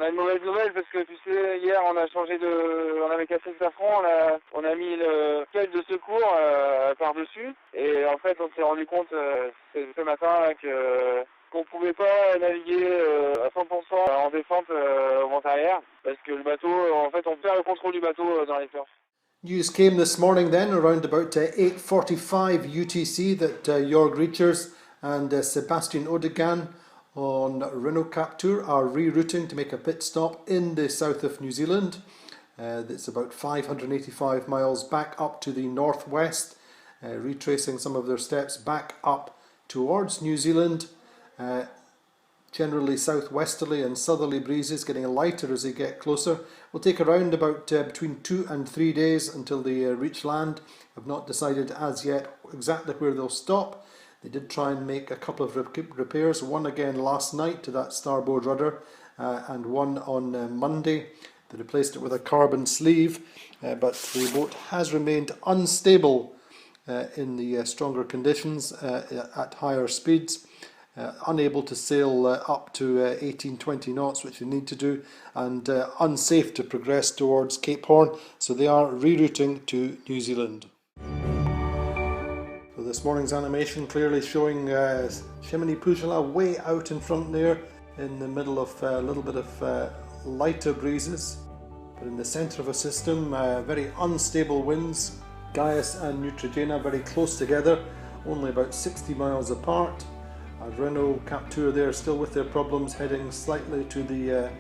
On a une mauvaise nouvelle parce que tu sais, hier on avait cassé le safran, on a mis le pelle de secours par-dessus et en fait on s'est rendu compte ce matin qu'on pouvait pas naviguer à 100% en descente au vent arrière parce que le bateau, en fait on perd le contrôle du bateau dans les surfs. News came this morning then around about 8:45 UTC that Jorg Riechers and Sebastian Odegan on Renault Captur are rerouting to make a pit stop in the south of New Zealand. It's about 585 miles back up to the northwest, retracing some of their steps back up towards New Zealand. Generally southwesterly and southerly breezes, getting lighter as they get closer. Will take around about between 2 and 3 days until they reach land. Have not decided as yet exactly where they'll stop. They did try and make a couple of repairs, one again last night to that starboard rudder and one on Monday. They replaced it with a carbon sleeve, but the boat has remained unstable in the stronger conditions at higher speeds. Unable to sail up to 18-20 knots, which they need to do, and unsafe to progress towards Cape Horn, so they are rerouting to New Zealand. So this morning's animation clearly showing Chimney Pujala way out in front there in the middle of a little bit of lighter breezes, but in the centre of a system, very unstable winds. Gaius and Neutrogena very close together, only about 60 miles apart. Renault Captur there still with their problems, heading slightly to the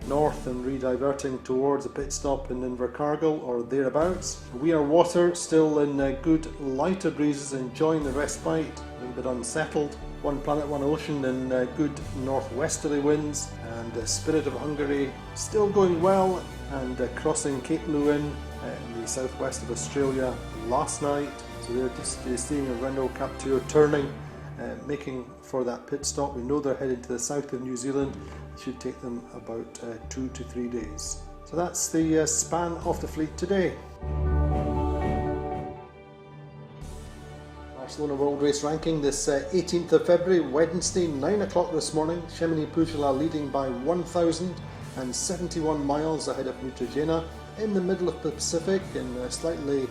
north and rediverting towards a pit stop in Invercargill or thereabouts. We Are Water still in good lighter breezes, enjoying the respite, a little bit unsettled. One Planet One Ocean in good northwesterly winds, and Spirit of Hungary still going well and crossing Cape Leeuwin in the southwest of Australia last night. So they're just seeing a Renault Captur turning, making for that pit stop. We know they're heading to the south of New Zealand. It should take them about 2 to 3 days. So that's the span of the fleet today. Barcelona World Race ranking this 18th of February, Wednesday, 9 o'clock this morning. Chimney Pujala leading by 1,071 miles ahead of Neutrogena in the middle of the Pacific in slightly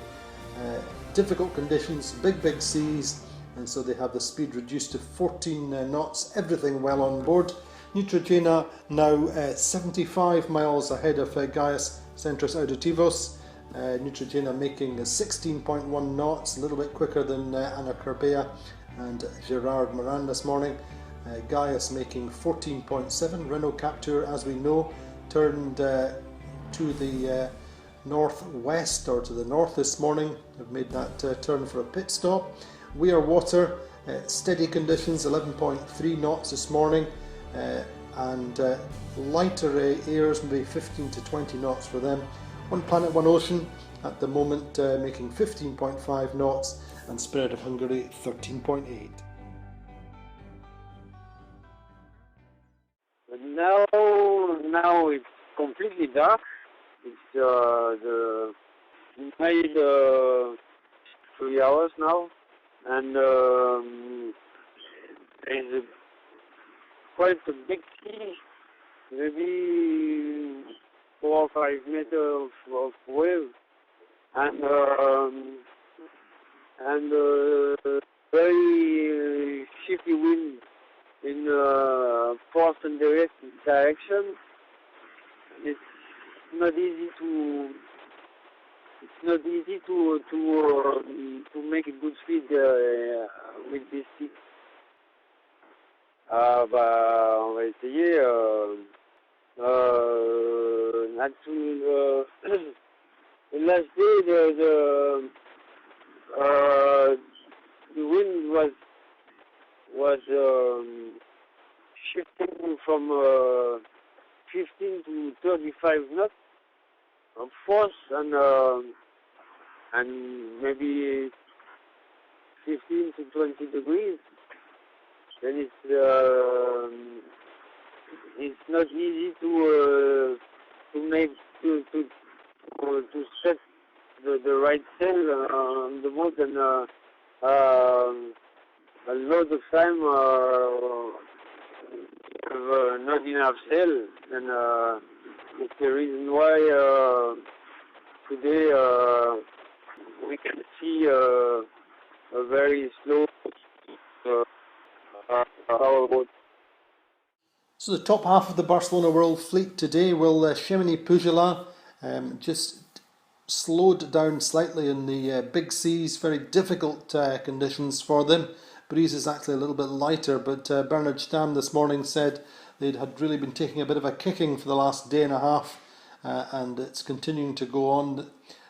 difficult conditions, big seas, and so they have the speed reduced to 14 knots, everything well on board. Neutrogena now 75 miles ahead of Gaius Centros Auditivos. Neutrogena making 16.1 knots, a little bit quicker than Ana Corbea and Gerard Moran this morning. Gaius making 14.7. Renault Captur, as we know, turned to the northwest or to the north this morning. Have made that turn for a pit stop. We Are Water, steady conditions, 11.3 knots this morning, and lighter airs, maybe 15 to 20 knots for them. One Planet One Ocean at the moment making 15.5 knots, and Spirit of Hungary 13.8. Now it's completely dark. It's the night 3 hours now. And there's quite a big sea, maybe 4 or 5 meters of wave, and very shifty wind in force and direction. It's not easy to make a good speed with this stick. On va essayer. The last day, the wind was shifting from 15 to 35 knots of force, and maybe 15 to 20 degrees. Then it's not easy to set the right sail on the boat, and a lot of time have not enough sail, and it's the reason why today we can see a very slow powerboat. So the top half of the Barcelona World fleet today will Chemini Pujola just slowed down slightly in the big seas, very difficult conditions for them. Breeze is actually a little bit lighter, but Bernard Stam this morning said they'd had really been taking a bit of a kicking for the last day and a half, and it's continuing to go on.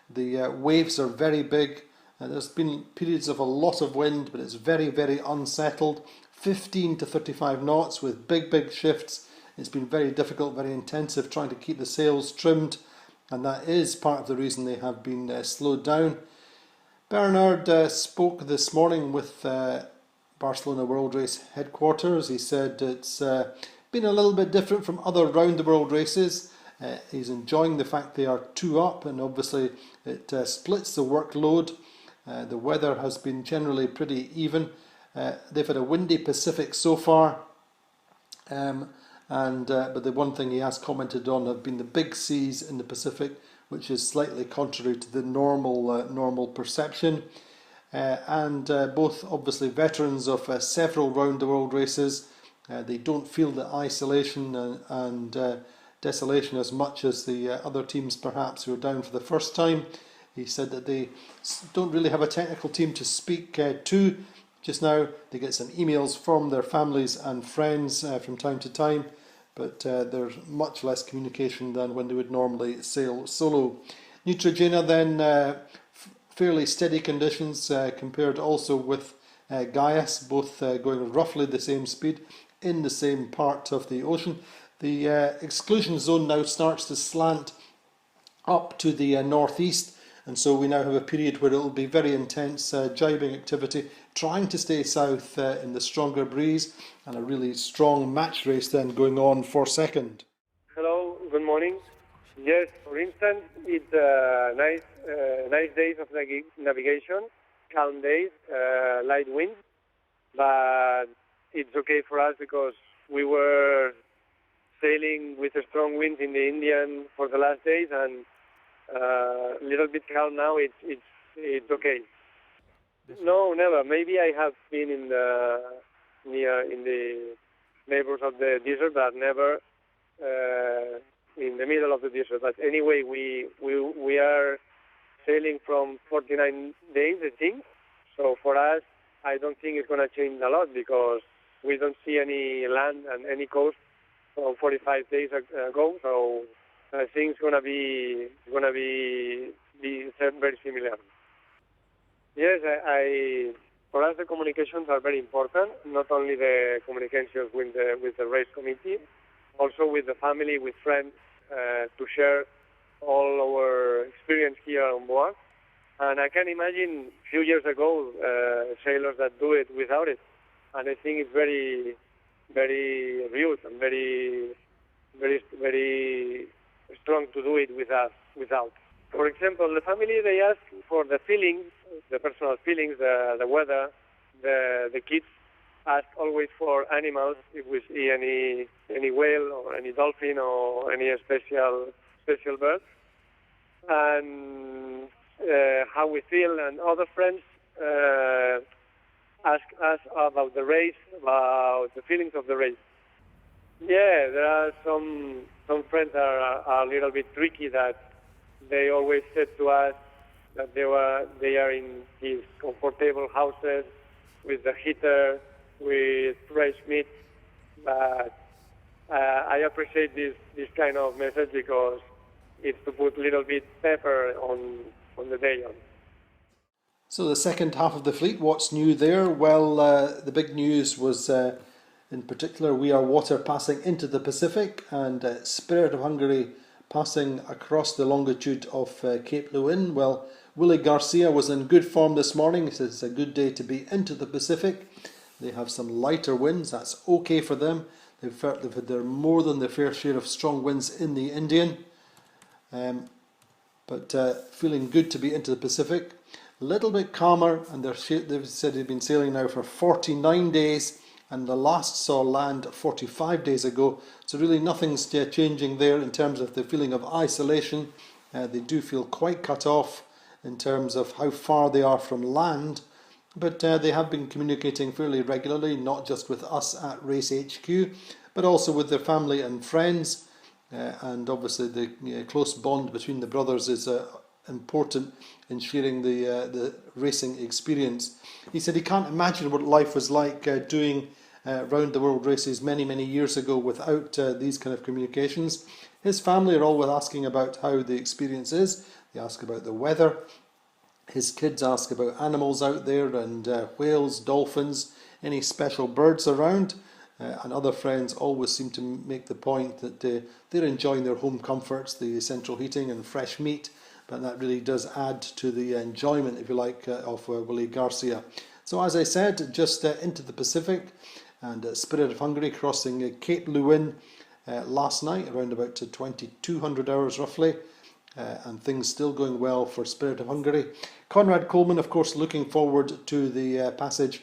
The waves are very big. There's been periods of a lot of wind, but it's very, very unsettled. 15 to 35 knots with big shifts. It's been very difficult, very intensive trying to keep the sails trimmed, and that is part of the reason they have been slowed down. Bernard spoke this morning with Barcelona World Race headquarters. He said it's been a little bit different from other round the world races. He's enjoying the fact they are 2 up, and obviously it splits the workload. The weather has been generally pretty even. They've had a windy Pacific so far, but the one thing he has commented on have been the big seas in the Pacific, which is slightly contrary to the normal perception. Both obviously veterans of several round the world races, they don't feel the isolation and desolation as much as the other teams perhaps who are down for the first time. He said that they don't really have a technical team to speak to just now. They get some emails from their families and friends from time to time, but there's much less communication than when they would normally sail solo. Neutrogena then fairly steady conditions compared also with Gaius, both going roughly the same speed in the same part of the ocean. The exclusion zone now starts to slant up to the northeast, and so we now have a period where it will be very intense jibing activity, trying to stay south in the stronger breeze, and a really strong match race then going on for second. Hello, good morning. Yes, for instance, it's nice days of navigation, calm days, light winds, but it's okay for us because we were sailing with a strong wind in the Indian for the last days, and a little bit calm now. It's okay. No, never. Maybe I have been in the neighbors of the desert, but never in the middle of the desert. But anyway, we are sailing from 49 days, I think. So for us, I don't think it's going to change a lot because we don't see any land and any coast from 45 days ago. So I think it's going to be very similar. Yes, for us the communications are very important. Not only the communications with the race committee, also with the family, with friends, to share all our experience here on board. And I can imagine a few years ago sailors that do it without it, and I think it's very, very rude and very, very, very strong to do it without. For example, the family, they ask for the feelings, the personal feelings, the weather. The kids ask always for animals, if we see any whale or any dolphin or any special bird, and how we feel. And other friends ask us about the race, about the feelings of the race. Yeah, there are some friends are a little bit tricky that they always said to us that they are in these comfortable houses with the heater, with fresh meat. But I appreciate this kind of message because it's to put a little bit pepper on the day. So the second half of the fleet, what's new there? Well, the big news was in particular We Are Water passing into the Pacific, and Spirit of Hungary passing across the longitude of Cape Leeuwin. Well, Willie Garcia was in good form this morning. He says it's a good day to be into the Pacific. They have some lighter winds. That's okay for them. They've had their more than their fair share of strong winds in the Indian. But feeling good to be into the Pacific. A little bit calmer, and they've said they've been sailing now for 49 days and the last saw land 45 days ago, so really nothing's changing there in terms of the feeling of isolation. They do feel quite cut off in terms of how far they are from land, but they have been communicating fairly regularly, not just with us at Race HQ, but also with their family and friends, and obviously the close bond between the brothers is important in sharing the racing experience. He said he can't imagine what life was like doing round the world races many years ago without these kind of communications. His family are always asking about how the experience is. They ask about the weather. His kids ask about animals out there and whales, dolphins, any special birds around. And other friends always seem to make the point that they're enjoying their home comforts, the central heating and fresh meat, but that really does add to the enjoyment, if you like, of Willie Garcia. So as I said, just into the Pacific, and Spirit of Hungary crossing Cape Leeuwin last night, around about 2200 hours roughly, and things still going well for Spirit of Hungary. Conrad Coleman, of course, looking forward to the passage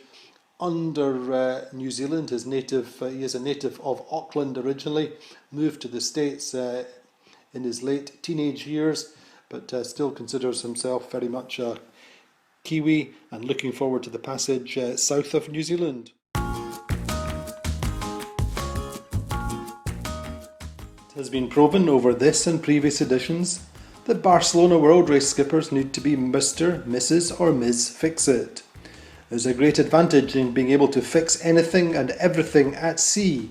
under New Zealand. He is a native of Auckland originally, moved to the States in his late teenage years, but still considers himself very much a Kiwi and looking forward to the passage south of New Zealand. It has been proven over this and previous editions that Barcelona World Race skippers need to be Mr., Mrs. or Ms. Fix-It. There's a great advantage in being able to fix anything and everything at sea.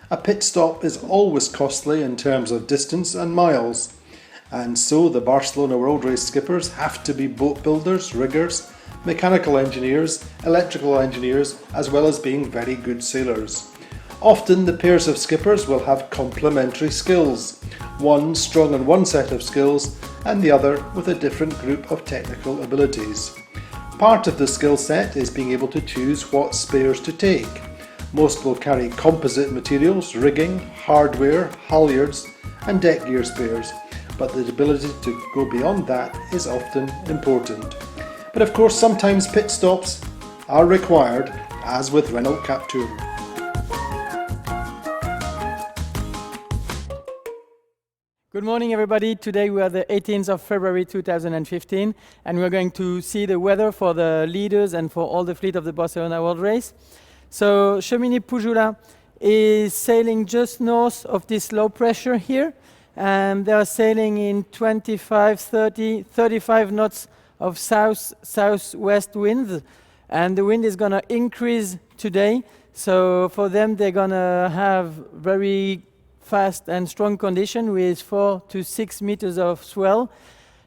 A pit stop is always costly in terms of distance and miles, and so the Barcelona World Race skippers have to be boat builders, riggers, mechanical engineers, electrical engineers, as well as being very good sailors. Often the pairs of skippers will have complementary skills, one strong on one set of skills and the other with a different group of technical abilities. Part of the skill set is being able to choose what spares to take. Most will carry composite materials, rigging, hardware, halyards and deck gear spares, but the ability to go beyond that is often important. But of course sometimes pit stops are required, as with Renault Captur. Good morning, everybody. Today we are the 18th of February 2015, and we're going to see the weather for the leaders and for all the fleet of the Barcelona World Race. So Chemini Pujula is sailing just north of this low pressure here, and they are sailing in 25, 30, 35 knots of southwest winds, and the wind is going to increase today. So for them, they're going to have very fast and strong condition with 4 to 6 meters of swell.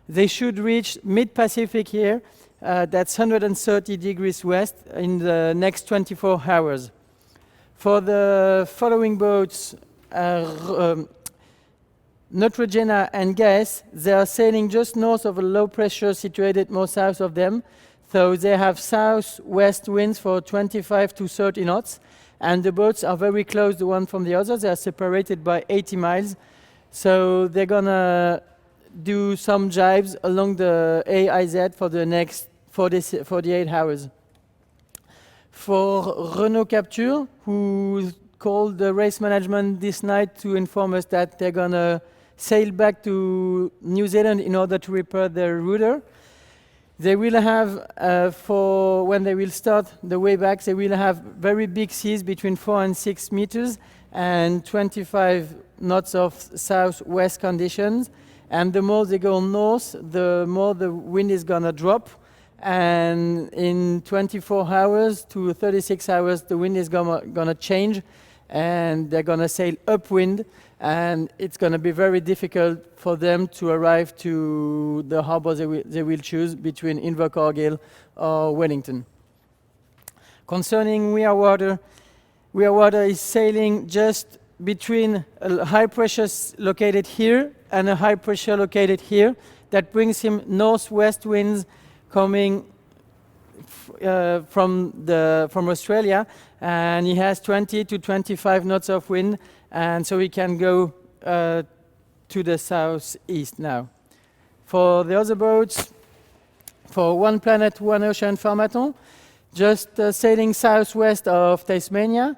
They should reach mid-Pacific here, that's 130 degrees west, in the next 24 hours. For the following boats, Neutrogena and Gas, they are sailing just north of a low pressure situated more south of them. So they have southwest winds for 25 to 30 knots. And the boats are very close, the one from the other. They are separated by 80 miles. So they're going to do some jibes along the AIZ for the next 48 hours. For Renault Captur, who called the race management this night to inform us that they're going to sail back to New Zealand in order to repair their rudder. They will have, for when they will start the way back, they will have very big seas between 4 and 6 meters and 25 knots of southwest conditions. And the more they go north, the more the wind is going to drop. And in 24 hours to 36 hours, the wind is going to change, and they're going to sail upwind. And it's going to be very difficult for them to arrive to the harbor they will choose between Invercargill or Wellington. Concerning We Are Water is sailing just between a high pressure located here and a high pressure located here. That brings him northwest winds coming from Australia, and he has 20 to 25 knots of wind, and so he can go to the southeast now. For the other boats, for One Planet, One Ocean Farmaton, just sailing southwest of Tasmania.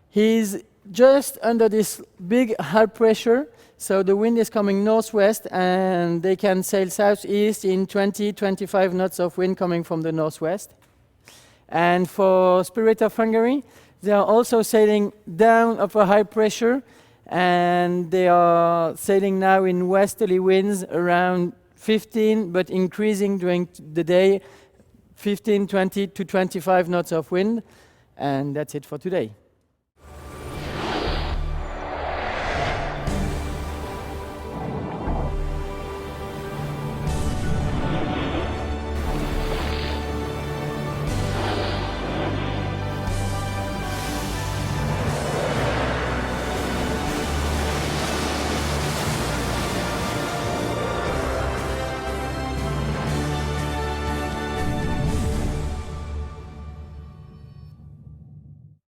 He's just under this big high pressure, so the wind is coming northwest, and they can sail southeast in 20-25 knots of wind coming from the northwest. And for Spirit of Hungary, they are also sailing down of a high pressure, and they are sailing now in westerly winds around 15, but increasing during the day, 15, 20 to 25 knots of wind. And that's it for today.